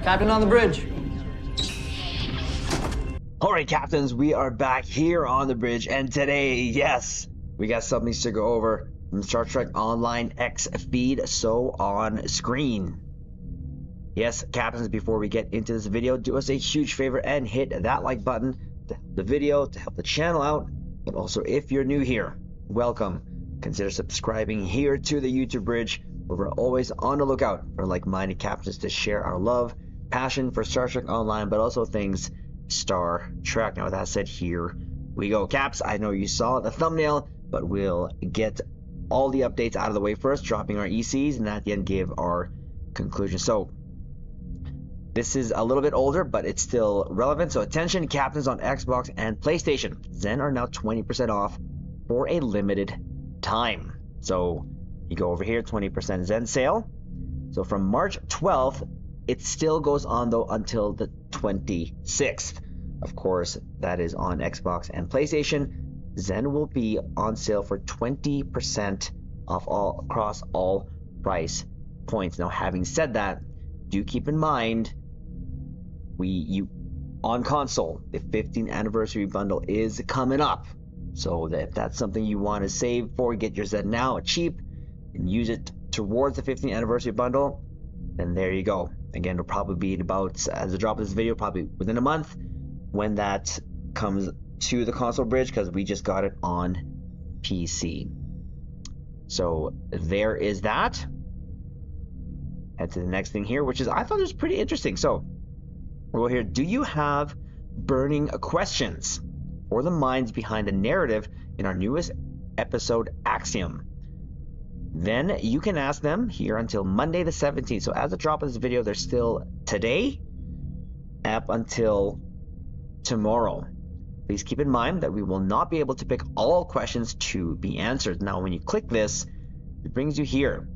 Captain on the bridge. Alright, captains, we are back here on the bridge, and today, yes, we got something to go over from Star Trek Online X feed, so on screen. Yes, captains, before we get into this video, do us a huge favor and hit that like button to help the video, to help the channel out, but also if you're new here, welcome. Consider subscribing here to the YouTube bridge, where we're always on the lookout for like-minded captains to share our love, passion for Star Trek Online, but also things Star Trek. Now, with that said, here we go, Caps. I know you saw the thumbnail, but we'll get all the updates out of the way first, dropping our ECs, and at the end give our conclusion. So this is a little bit older, but it's still relevant. So attention, captains on Xbox and PlayStation. Zen are now 20% off for a limited time. So you go over here, 20% Zen sale. So from March 12th, it still goes on though until the 26th. Of course, that is on Xbox and PlayStation. Zen will be on sale for 20% off across all price points. Now, having said that, do keep in mind, on console, the 15th anniversary bundle is coming up. So if that's something you want to save for, get your Zen now cheap and use it towards the 15th anniversary bundle, then there you go. Again, it'll probably be about, as a drop of this video, probably within a month when that comes to the console bridge, because we just got it on PC. So there is that. Head to the next thing here, which is, I thought it was pretty interesting. So we'll go here. Do you have burning questions or the minds behind the narrative in our newest episode, Axiom? Then you can ask them here until Monday the 17th. So as a drop of this video, there's still today up until tomorrow. Please keep in mind that we will not be able to pick all questions to be answered. Now, when you click this, it brings you here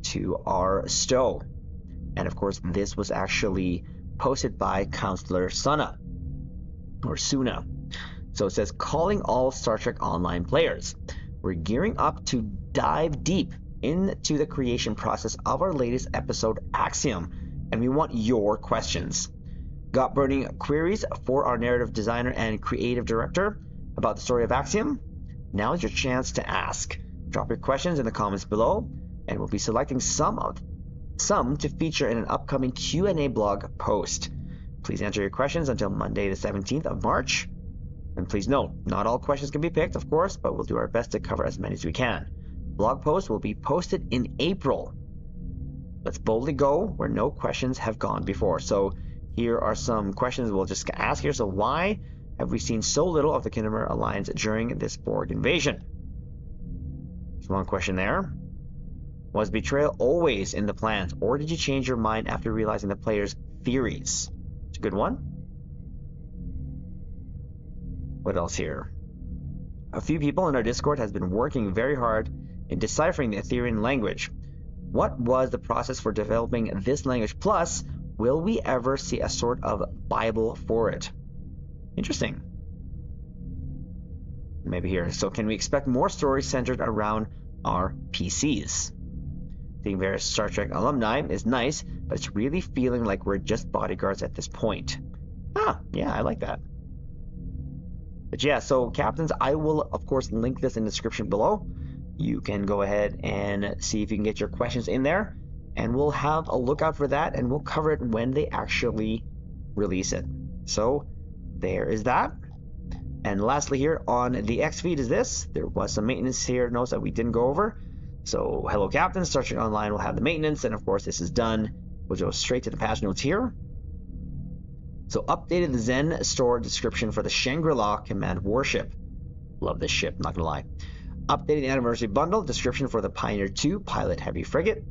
to our stow. And of course, this was actually posted by Counselor Suna. So it says, calling all Star Trek Online players. We're gearing up to dive deep into the creation process of our latest episode, Axiom, and we want your questions. Got burning queries for our narrative designer and creative director about the story of Axiom? Now is your chance to ask. Drop your questions in the comments below, and we'll be selecting some to feature in an upcoming Q&A blog post. Please enter your questions until Monday the 17th of March. And please note, not all questions can be picked, of course, but we'll do our best to cover as many as we can. Blog post will be posted in April. Let's boldly go where no questions have gone before. So here are some questions we'll just ask here. So why have we seen so little of the Khmer Alliance during this Borg invasion? There's one question there. Was betrayal always in the plans, or did you change your mind after realizing the players' theories? It's a good one. What else here? A few people in our Discord has been working very hard in deciphering the Etherian language. What was the process for developing this language? Plus, will we ever see a sort of Bible for it? Interesting. Maybe here. So can we expect more stories centered around our PCs? Seeing various Star Trek alumni is nice, but it's really feeling like we're just bodyguards at this point. Ah, yeah, I like that. But yeah, so captains, I will of course link this in the description below. You can go ahead and see if you can get your questions in there, and we'll have a lookout for that, and we'll cover it when they actually release it. So there is that. And lastly here on the X feed is this. There was some maintenance here, notes that we didn't go over. So hello captains, Star Trek Online will have the maintenance, and of course this is done. We'll go straight to the patch notes here. So updated the Zen store description for the Shangri-La Command warship. Love this ship, not gonna lie. Updated the anniversary bundle description for the Pioneer 2 pilot heavy frigate.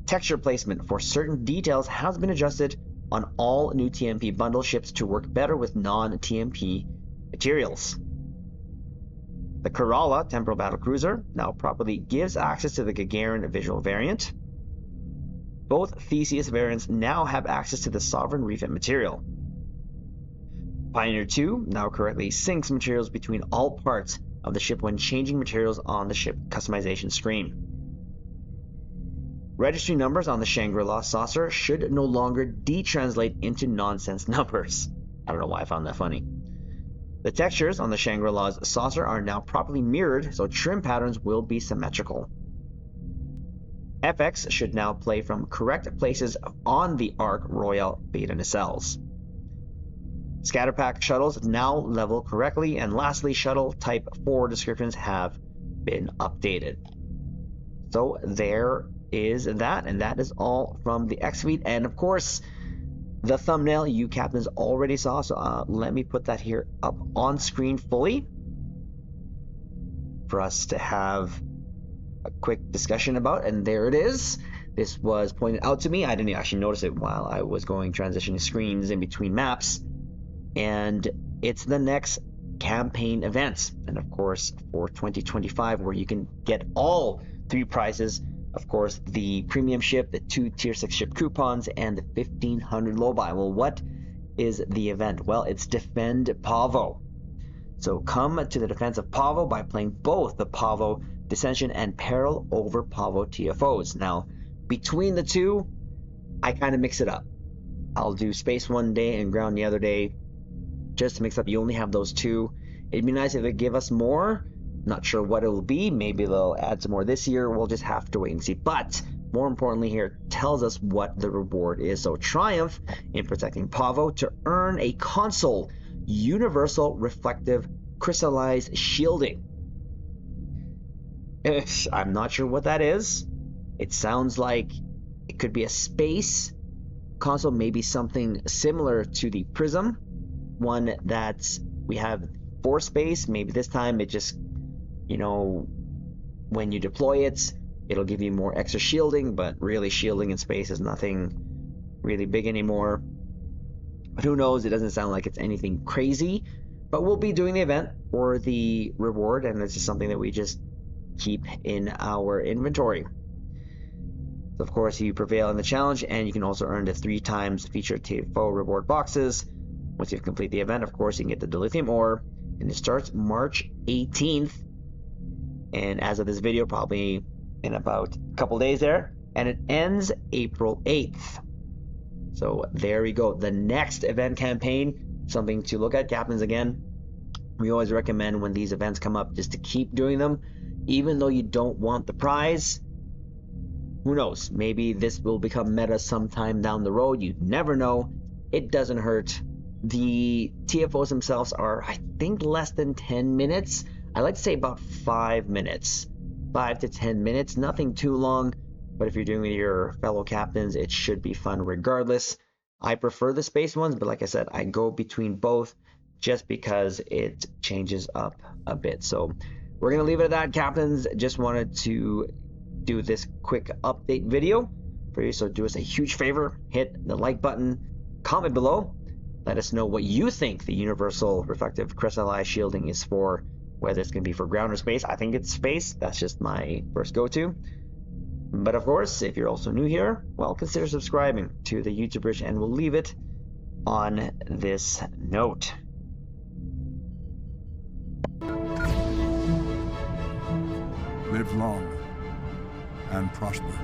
Texture placement for certain details has been adjusted on all new TMP bundle ships to work better with non-TMP materials. The Kerala Temporal Battlecruiser now properly gives access to the Gagarin visual variant. Both Theseus variants now have access to the Sovereign refit material. Pioneer 2 now correctly syncs materials between all parts of the ship when changing materials on the ship customization screen. Registry numbers on the Shangri-La saucer should no longer detranslate into nonsense numbers. I don't know why I found that funny. The textures on the Shangri-La's saucer are now properly mirrored, so trim patterns will be symmetrical. FX should now play from correct places on the Arc Royale beta nacelles. Scatterpack shuttles now level correctly, and lastly, shuttle type 4 descriptions have been updated. So there is that, and that is all from the X-Feed. And of course, the thumbnail you captains already saw, so let me put that here up on screen fully for us to have a quick discussion about. And there it is. This was pointed out to me. I didn't actually notice it while I was going transitioning screens in between maps. And it's the next campaign events, and of course for 2025, where you can get all 3 prizes. Of course, the premium ship, the 2 tier 6 ship coupons, and the 1500 low buy. Well, what is the event? Well, it's Defend Pavo. So come to the defense of Pavo by playing both the Pavo Dissension and Peril over Pavo TFOs. Now, between the two, I kind of mix it up. I'll do space one day and ground the other day, just to mix up. You only have those 2. It'd be nice if they give us more. Not sure what it will be. Maybe they'll add some more this year. We'll just have to wait and see. But more importantly here, tells us what the reward is. So triumph in protecting Pavo to earn a console universal reflective crystallized shielding. I'm not sure what that is. It sounds like it could be a space console, maybe something similar to the Prism one that we have for space. Maybe this time it just, when you deploy it, it'll give you more extra shielding, but really shielding in space is nothing really big anymore. But who knows? It doesn't sound like it's anything crazy. But we'll be doing the event for the reward, and this is something that we just keep in our inventory. So of course, you prevail in the challenge, and you can also earn the 3 times featured TFO reward boxes. Once you complete the event, of course, you can get the dilithium ore, and it starts March 18th. And as of this video, probably in about a couple days there, and it ends April 8th. So there we go. The next event campaign, something to look at, captains. Again, we always recommend when these events come up just to keep doing them, even though you don't want the prize. Who knows? Maybe this will become meta sometime down the road. You never know. It doesn't hurt. The TFOs themselves are, I think, less than 10 minutes. I like to say about 5 minutes. 5 to 10 minutes. Nothing too long. But if you're doing with your fellow captains, it should be fun regardless. I prefer the space ones, but like I said, I go between both just because it changes up a bit. So we're going to leave it at that, captains. Just wanted to do this quick update video for you. So do us a huge favor, hit the like button, comment below. Let us know what you think the universal reflective crystallized shielding is for, whether it's going to be for ground or space. I think it's space. That's just my first go-to. But of course, if you're also new here, well, consider subscribing to the YouTube bridge, and we'll leave it on this note. Live long and prosper.